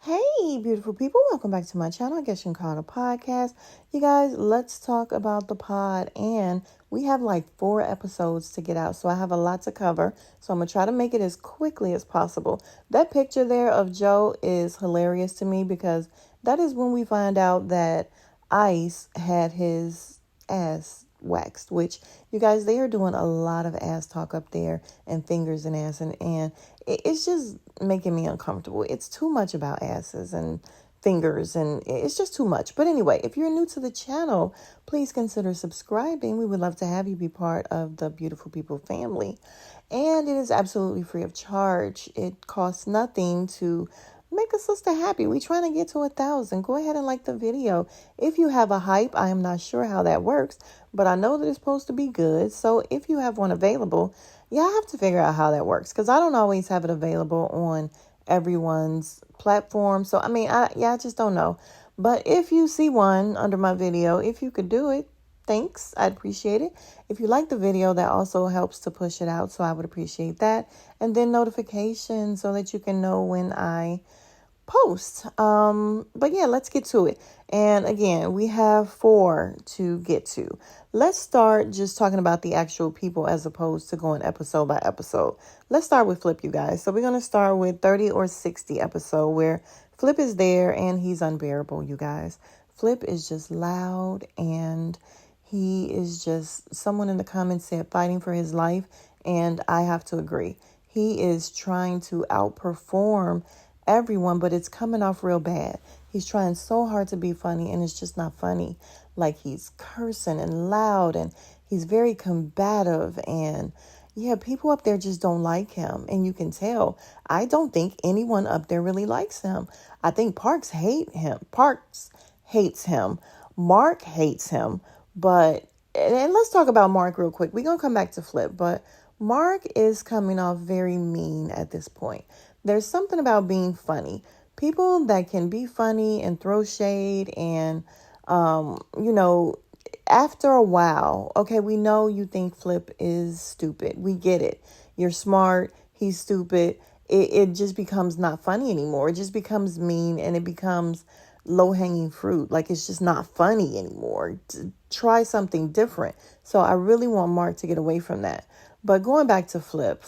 Hey, beautiful people. Welcome back to my channel. I guess you can call it a podcast. You guys, let's talk about the pod. And we have like 4 episodes to get out. So I have a lot to cover. So I'm going to try to make it as quickly as possible. That picture there of Joe is hilarious to me because that is when we find out that Ice had his ass waxed, which you guys, they are doing a lot of ass talk up there and fingers and ass and it's just making me uncomfortable. It's too much about asses and fingers and it's just too much. But anyway, if you're new to the channel, please consider subscribing. We would love to have you be part of the Beautiful People family. And it is absolutely free of charge. It costs nothing to make a sister happy. We trying to get to 1,000. Go ahead and like the video. If you have a hype, I am not sure how that works, but I know that it's supposed to be good. So if you have one available, I have to figure out how that works because I don't always have it available on everyone's platform. So I just don't know. But if you see one under my video, if you could do it, thanks. I'd appreciate it. If you like the video, that also helps to push it out. So I would appreciate that. And then notifications so that you can know when I post. But let's get to it. And again, we have 4 to get to. Let's start just talking about the actual people as opposed to going episode by episode. Let's start with Flip, you guys. So we're going to start with 30 or 60 episode where Flip is there and he's unbearable, you guys. Flip is just loud and he is just, someone in the comments said, fighting for his life. And I have to agree. He is trying to outperform everyone, but it's coming off real bad. He's trying so hard to be funny and it's just not funny. Like he's cursing and loud and he's very combative and people up there just don't like him. And you can tell. I don't think anyone up there really likes him. I think Parks hates him. Mark hates him. But, and let's talk about Mark real quick. We're going to come back to Flip, but Mark is coming off very mean at this point. There's something about being funny. People that can be funny and throw shade and, after a while, okay, we know you think Flip is stupid. We get it. You're smart. He's stupid. It just becomes not funny anymore. It just becomes mean and it becomes low-hanging fruit. Like it's just not funny anymore. Try something different. So I really want Mark to get away from that. But going back to Flip,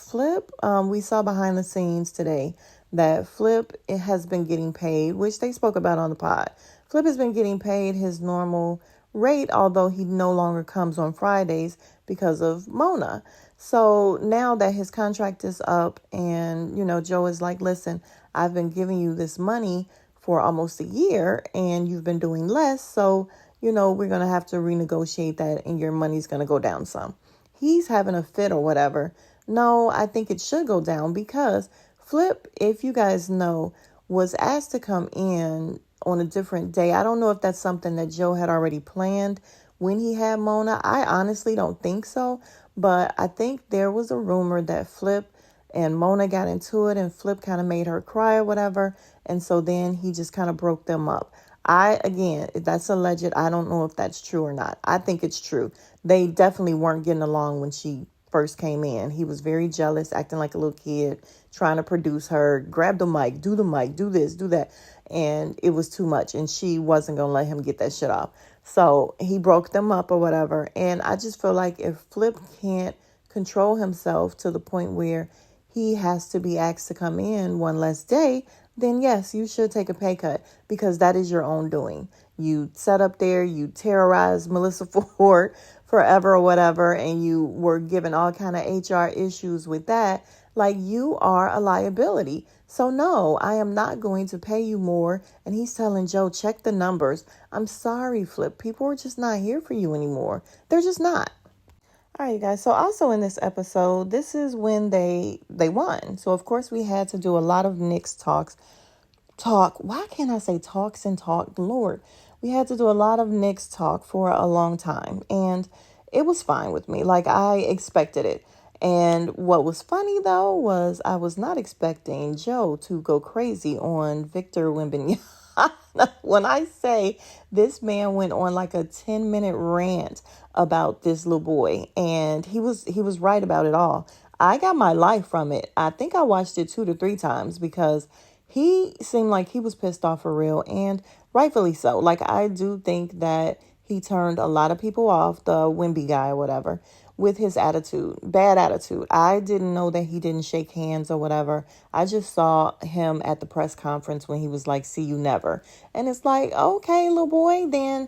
we saw behind the scenes today that Flip has been getting paid, which they spoke about on the pod. Flip has been getting paid his normal rate, although he no longer comes on Fridays because of Mona. So now that his contract is up and, Joe is like, listen, I've been giving you this money for almost a year and you've been doing less. So, we're going to have to renegotiate that and your money's going to go down some. He's having a fit or whatever. No, I think it should go down because Flip, if you guys know, was asked to come in on a different day. I don't know if that's something that Joe had already planned when he had Mona. I honestly don't think so. But I think there was a rumor that Flip and Mona got into it and Flip kind of made her cry or whatever. And so then he just kind of broke them up. That's alleged. I don't know if that's true or not. I think it's true. They definitely weren't getting along when she first came in. He was very jealous, acting like a little kid, trying to produce her, grab the mic, do this, do that. And it was too much. And she wasn't going to let him get that shit off. So he broke them up or whatever. And I just feel like if Flip can't control himself to the point where he has to be asked to come in one less day, then yes, you should take a pay cut because that is your own doing. You sat up there, you terrorized Melissa Ford forever or whatever, and you were given all kind of HR issues with that. Like you are a liability. So no, I am not going to pay you more. And he's telling Joe, check the numbers. I'm sorry, Flip. People are just not here for you anymore. They're just not. All right, you guys. So also in this episode, this is when they won. So of course we had to do a lot of Knicks talk. Why can't I say talks and talk? Lord, we had to do a lot of Knicks talk for a long time, and it was fine with me. Like I expected it. And what was funny though was I was not expecting Joe to go crazy on Victor Wembanyama. When I say this man went on like a 10-minute rant about this little boy, and he was right about it all. I got my life from it. I think I watched it 2 to 3 times because he seemed like he was pissed off for real, and rightfully so. Like, I do think that he turned a lot of people off, the Wimby guy or whatever, with his attitude, bad attitude. I didn't know that he didn't shake hands or whatever. I just saw him at the press conference when he was like, see you never. And it's like, okay, little boy, then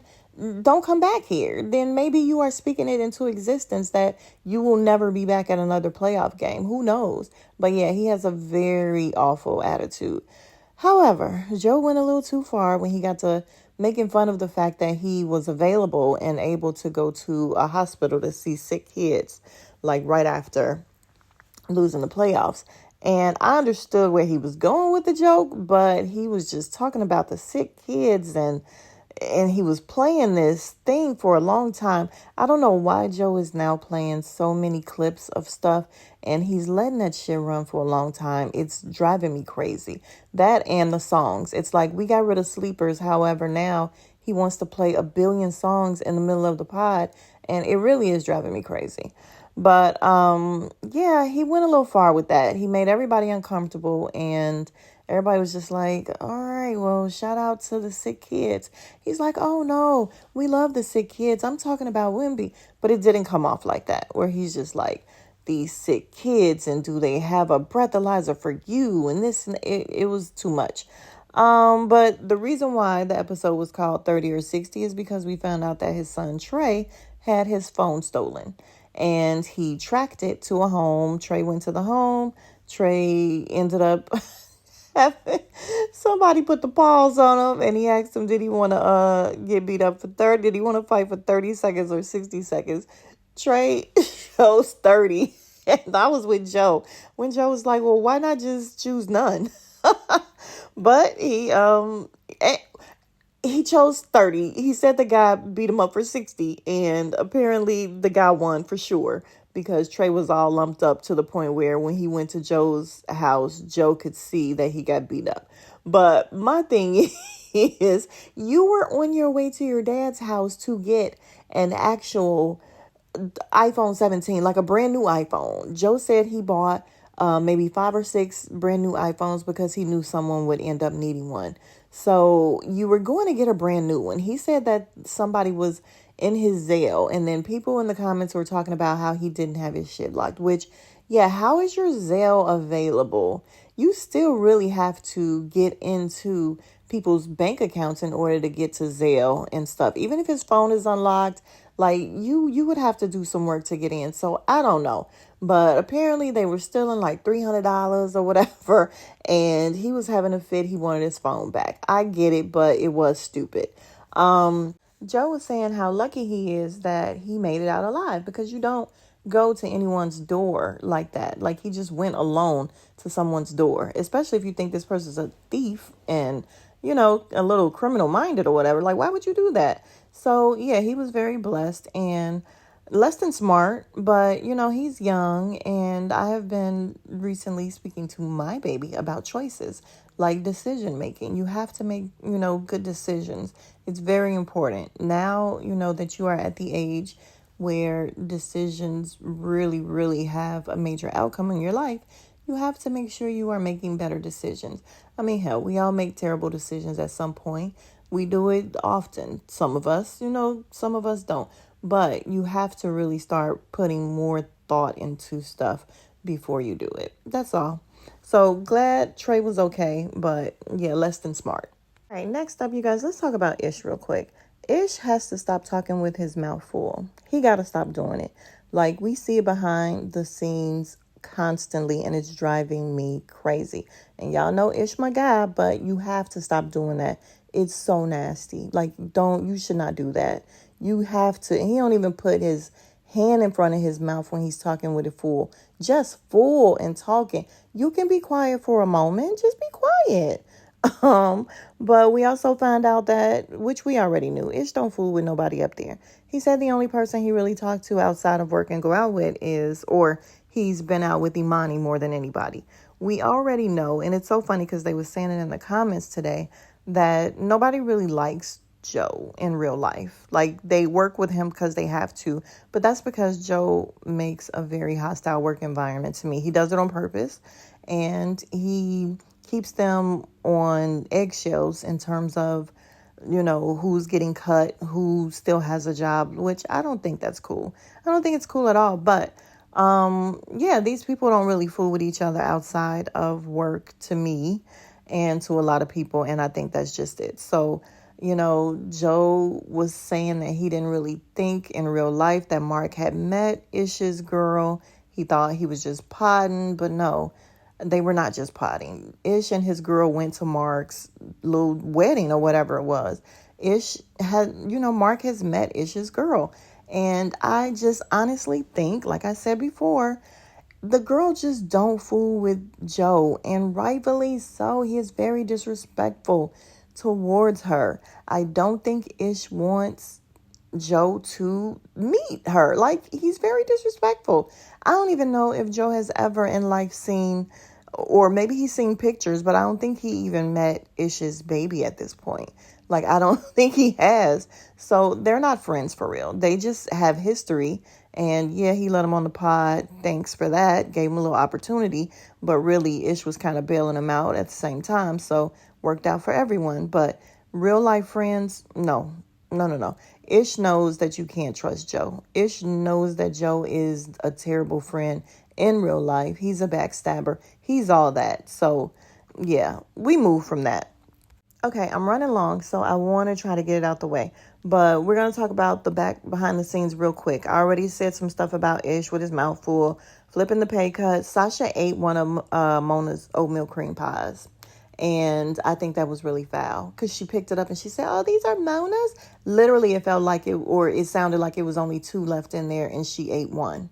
don't come back here. Then maybe you are speaking it into existence that you will never be back at another playoff game. Who knows? But yeah, he has a very awful attitude. However, Joe went a little too far when he got to making fun of the fact that he was available and able to go to a hospital to see sick kids, like right after losing the playoffs. And I understood where he was going with the joke, but he was just talking about the sick kids, and he was playing this thing for a long time. I don't know why Joe is now playing so many clips of stuff, and he's letting that shit run for a long time. It's driving me crazy. That and the songs. It's like we got rid of sleepers. However, now he wants to play a billion songs in the middle of the pod, and it really is driving me crazy. But yeah, he went a little far with that. He made everybody uncomfortable, and everybody was just like, all right, well, shout out to the sick kids. He's like, oh no, we love the sick kids. I'm talking about Wimby. But it didn't come off like that, where he's just like, these sick kids, and do they have a breathalyzer for you? And this, and it was too much. But the reason why the episode was called 30 or 60 is because we found out that his son Trey had his phone stolen, and he tracked it to a home. Trey went to the home. Trey ended up somebody put the paws on him, and he asked him, did he want to get beat up for 30? Did he want to fight for 30 seconds or 60 seconds? Trey chose 30. And I was with Joe when Joe was like, well, why not just choose none? But he chose 30. He said the guy beat him up for 60, and apparently the guy won for sure, because Trey was all lumped up to the point where when he went to Joe's house, Joe could see that he got beat up. But my thing is, you were on your way to your dad's house to get an actual iPhone 17, like a brand new iPhone. Joe said he bought maybe 5 or 6 brand new iPhones because he knew someone would end up needing one. So you were going to get a brand new one. He said that somebody was in his Zelle, and then people in the comments were talking about how he didn't have his shit locked, which, yeah, how is your Zelle available? You still really have to get into people's bank accounts in order to get to Zelle and stuff. Even if his phone is unlocked, like you would have to do some work to get in. So I don't know. But apparently they were stealing like $300 or whatever. And he was having a fit. He wanted his phone back. I get it, but it was stupid. Joe was saying how lucky he is that he made it out alive, because you don't go to anyone's door like that. Like, he just went alone to someone's door, especially if you think this person's a thief and, you know, a little criminal minded or whatever. Like, why would you do that? So yeah, he was very blessed and less than smart, but you know, he's young, and I have been recently speaking to my baby about choices, like decision making. You have to make, you know, good decisions. It's very important. Now, you know that you are at the age where decisions really, really have a major outcome in your life. You have to make sure you are making better decisions. I mean, hell, we all make terrible decisions at some point. We do it often. Some of us, you know, some of us don't. But you have to really start putting more thought into stuff before you do it. That's all. So glad Trey was okay, but yeah, less than smart. All right, next up, you guys, let's talk about Ish real quick. Ish has to stop talking with his mouth full. He got to stop doing it. Like, we see it behind the scenes constantly, and it's driving me crazy. And y'all know Ish my guy, but you have to stop doing that. It's so nasty. Like, you should not do that. You have to, and he don't even put his hand in front of his mouth when he's talking with it full. Just full and talking. You can be quiet for a moment. Just be quiet. But we also found out that, which we already knew, Ish don't fool with nobody up there. He said the only person he really talked to outside of work and go out with or he's been out with Imani more than anybody. We already know, and it's so funny because they were saying it in the comments today, that nobody really likes Joe in real life. Like, they work with him because they have to, but that's because Joe makes a very hostile work environment to me. He does it on purpose, and he keeps them on eggshells in terms of, who's getting cut, who still has a job, which I don't think that's cool. I don't think it's cool at all. But yeah, these people don't really fool with each other outside of work, to me and to a lot of people. And I think that's just it. So, Joe was saying that he didn't really think in real life that Mark had met Ish's girl. He thought he was just potting, but no, they were not just potting. Ish and his girl went to Mark's little wedding or whatever it was. Mark has met Ish's girl. And I just honestly think, like I said before, the girl just don't fool with Joe, and rightfully so. He is very disrespectful towards her. I don't think Ish wants Joe to meet her. Like, he's very disrespectful. I don't even know if Joe has ever in life seen, or maybe he's seen pictures, but I don't think he even met Ish's baby at this point. Like, I don't think he has. So they're not friends for real. They just have history. And yeah, he let him on the pod. Thanks for that. Gave him a little opportunity. But really, Ish was kind of bailing him out at the same time. So worked out for everyone. But real life friends, no. No. Ish knows that you can't trust Joe. Ish knows that Joe is a terrible friend in real life. He's a backstabber. He's all that. So yeah, we move from that. Okay, I'm running long, so I want to try to get it out the way. But we're going to talk about the behind the scenes real quick. I already said some stuff about Ish with his mouth full, flipping the pay cut. Sasha ate one of Mona's oatmeal cream pies. And I think that was really foul because she picked it up and she said, "Oh, these are Mona's." Literally, it felt like it sounded like it was only two left in there and she ate one.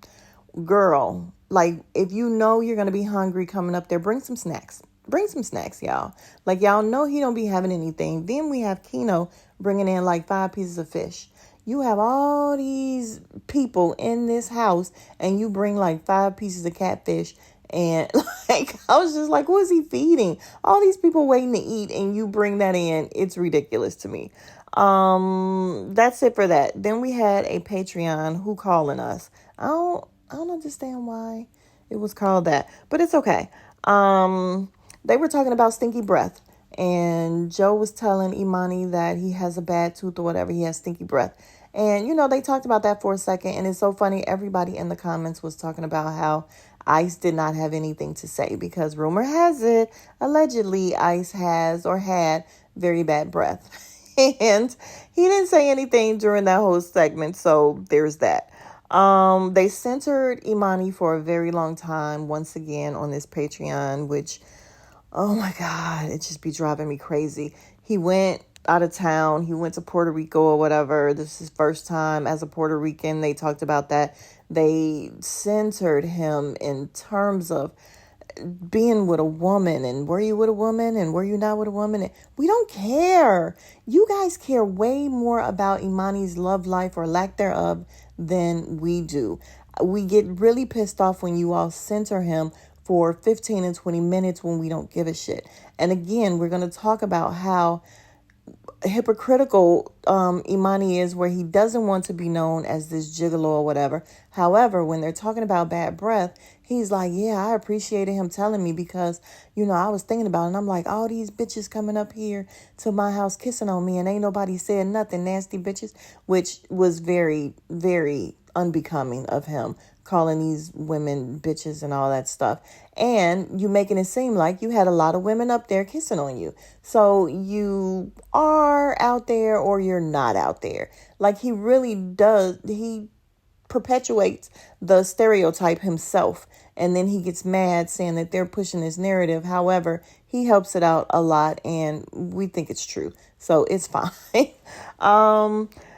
Girl, like, if you know you're going to be hungry coming up there, bring some snacks. Bring some snacks, y'all. Like, y'all know he don't be having anything. Then we have Keno bringing in like 5 pieces of fish. You have all these people in this house and you bring like 5 pieces of catfish. And like, I was just like, who is he feeding? All these people waiting to eat and you bring that in. It's ridiculous to me. That's it for that. Then we had a Patreon who calling us. I don't understand why it was called that, but it's okay. They were talking about stinky breath, and Joe was telling Imani that he has a bad tooth or whatever. He has stinky breath. And, they talked about that for a second, and it's so funny. Everybody in the comments was talking about how Ice did not have anything to say because rumor has it, allegedly, Ice has or had very bad breath. And he didn't say anything during that whole segment, so there's that. They censored Imani for a very long time, once again, on this Patreon, which... oh my God, it just be driving me crazy. He went out of town. He went to Puerto Rico or whatever. This is his first time as a Puerto Rican. They talked about that. They censored him in terms of being with a woman and were you with a woman and were you not with a woman? And we don't care. You guys care way more about Imani's love life or lack thereof than we do. We get really pissed off when you all censor him for 15 and 20 minutes when we don't give a shit. And again, we're going to talk about how hypocritical Imani is, where he doesn't want to be known as this gigolo or whatever. However, when they're talking about bad breath, he's like, yeah, I appreciated him telling me because, I was thinking about it. And I'm like, all these bitches coming up here to my house kissing on me and ain't nobody said nothing, nasty bitches, which was very, very unbecoming of him, calling these women bitches and all that stuff. And you making it seem like you had a lot of women up there kissing on you. So you are out there or you're not out there. Like, he really does. He perpetuates the stereotype himself. And then he gets mad saying that they're pushing this narrative. However, he helps it out a lot and we think it's true. So it's fine.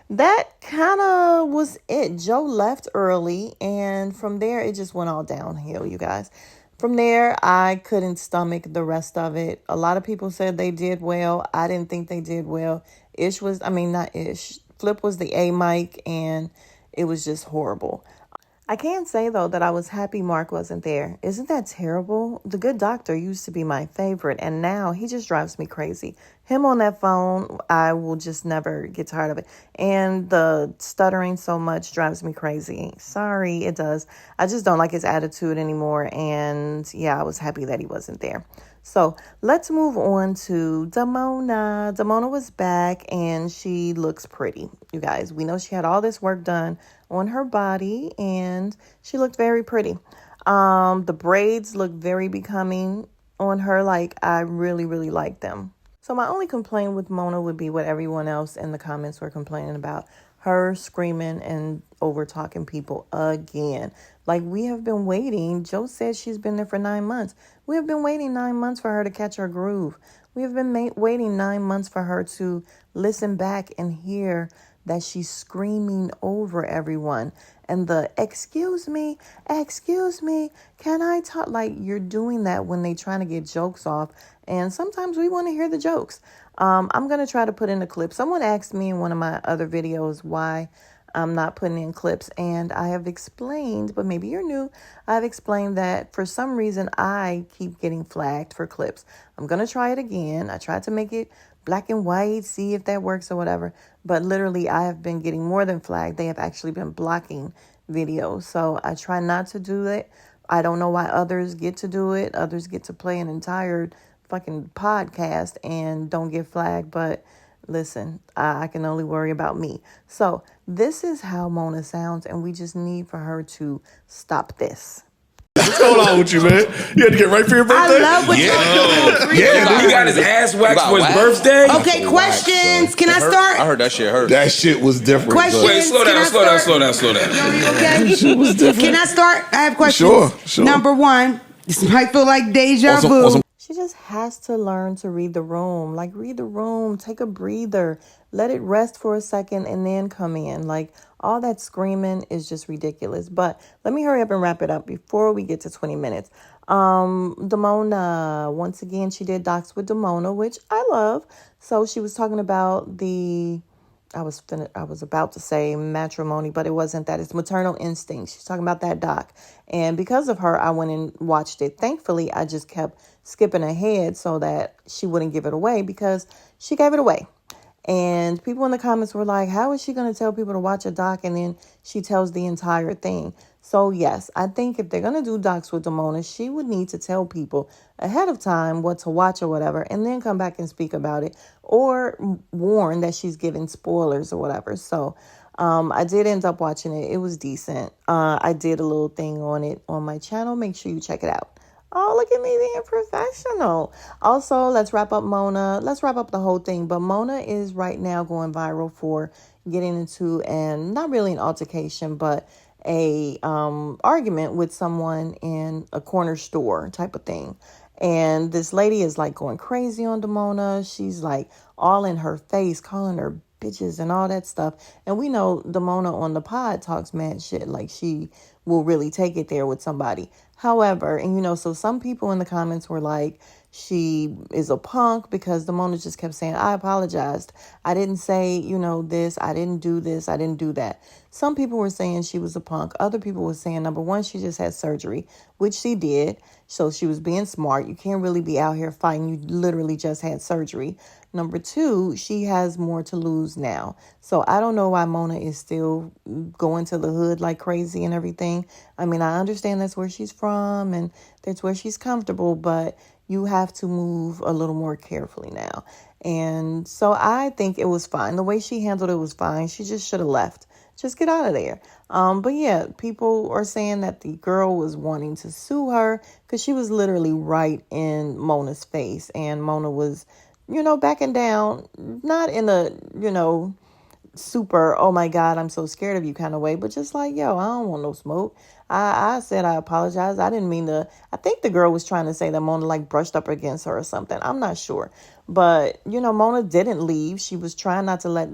That kind of was it. Joe left early, and from there, it just went all downhill, you guys. From there, I couldn't stomach the rest of it. A lot of people said they did well. I didn't think they did well. Not Ish. Flip was the A mic, and it was just horrible. I can say, though, that I was happy Mark wasn't there. Isn't that terrible? The Good Doctor used to be my favorite, and now he just drives me crazy. Him on that phone, I will just never get tired of it. And the stuttering so much drives me crazy. Sorry, it does. I just don't like his attitude anymore, and yeah, I was happy that he wasn't there. So let's move on to Damona. Damona was back and she looks pretty. You guys, we know she had all this work done on her body and she looked very pretty. The braids look very becoming on her. Like, I really, really like them. So my only complaint with Mona would be what everyone else in the comments were complaining about. Her screaming and over talking people again. Like, we have been waiting. Joe said she's been there for 9 months. We have been waiting 9 months for her to catch her groove. We have been waiting 9 months for her to listen back and hear that she's screaming over everyone. And the excuse me, can I talk? Like, you're doing that when they trying to get jokes off. And sometimes we want to hear the jokes. I'm going to try to put in a clip. Someone asked me in one of my other videos why I'm not putting in clips. And I have explained, but maybe you're new, I've explained that for some reason I keep getting flagged for clips. I'm going to try it again. I tried to make it black and white, see if that works or whatever. But literally, I have been getting more than flagged. They have actually been blocking videos. So I try not to do it. I don't know why others get to do it. Others get to play an entire fucking podcast and don't get flagged. But listen, I can only worry about me. So this is how Mona sounds, and we just need for her to stop this. What's going on with you, man? You had to get right for your birthday? I love what y'all doing. Yeah, He got his ass waxed for his birthday. Okay, questions. Can I start? I heard that shit hurt. That shit was different. Questions. Wait, slow down. Okay. That shit was different. Can I start? I have questions. Sure. Number one, this might feel like deja vu. She just has to learn to read the room. Like, read the room, take a breather, let it rest for a second, and then come in. Like, all that screaming is just ridiculous. But let me hurry up and wrap it up before we get to 20 minutes. Damona, once again, she did Docs with Damona, which I love. So she was talking about I was about to say matrimony, but it wasn't that. It's maternal instinct. She's talking about that doc. And because of her, I went and watched it. Thankfully, I just kept skipping ahead so that she wouldn't give it away, because she gave it away. And people in the comments were like, how is she going to tell people to watch a doc and then she tells the entire thing? So yes, I think if they're going to do docs with Damona, she would need to tell people ahead of time what to watch or whatever, and then come back and speak about it, or warn that she's giving spoilers or whatever. So I did end up watching it. It was decent. I did a little thing on it on my channel. Make sure you check it out. Oh, look at me being professional. Also, let's wrap up Mona. Let's wrap up the whole thing. But Mona is right now going viral for getting into, and not really an altercation, but a argument with someone in a corner store type of thing. And this lady is like going crazy on Damona. She's like all in her face, calling her bitches and all that stuff. And we know Damona on the pod talks mad shit. Like, she will really take it there with somebody. However, and so some people in the comments were like, she is a punk, because Damona just kept saying, I apologized. I didn't say, this. I didn't do this. I didn't do that. Some people were saying she was a punk. Other people were saying, number one, she just had surgery, which she did. So she was being smart. You can't really be out here fighting. You literally just had surgery. Number two, she has more to lose now. So I don't know why Mona is still going to the hood like crazy and everything. I mean, I understand that's where she's from and that's where she's comfortable, but you have to move a little more carefully now. And so I think it was fine. The way she handled it was fine. She just should have left. Just get out of there. But yeah, people are saying that the girl was wanting to sue her because she was literally right in Mona's face. And Mona was, backing down, not in a, super, oh my God, I'm so scared of you kind of way, but just like, yo, I don't want no smoke. I said I apologize. I didn't mean to. I think the girl was trying to say that Mona like brushed up against her or something. I'm not sure. But, Mona didn't leave. She was trying not to let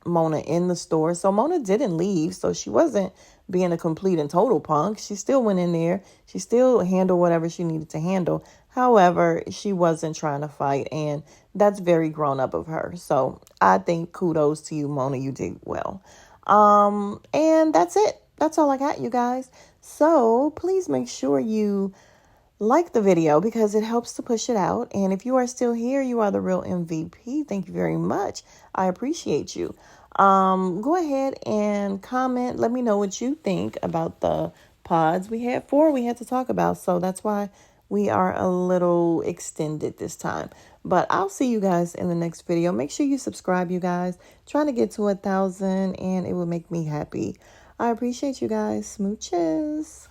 Mona in the store. So Mona didn't leave. So she wasn't being a complete and total punk. She still went in there. She still handled whatever she needed to handle. However, she wasn't trying to fight. And that's very grown up of her. So I think kudos to you, Mona. You did well. And that's it. That's all I got, you guys. So please make sure you like the video because it helps to push it out. And if you are still here, you are the real MVP. Thank you very much. I appreciate you. Go ahead and comment. Let me know what you think about the pods. We had 4 we had to talk about. So that's why we are a little extended this time. But I'll see you guys in the next video. Make sure you subscribe, you guys. Trying to get to 1,000 and it would make me happy. I appreciate you guys. Smooches.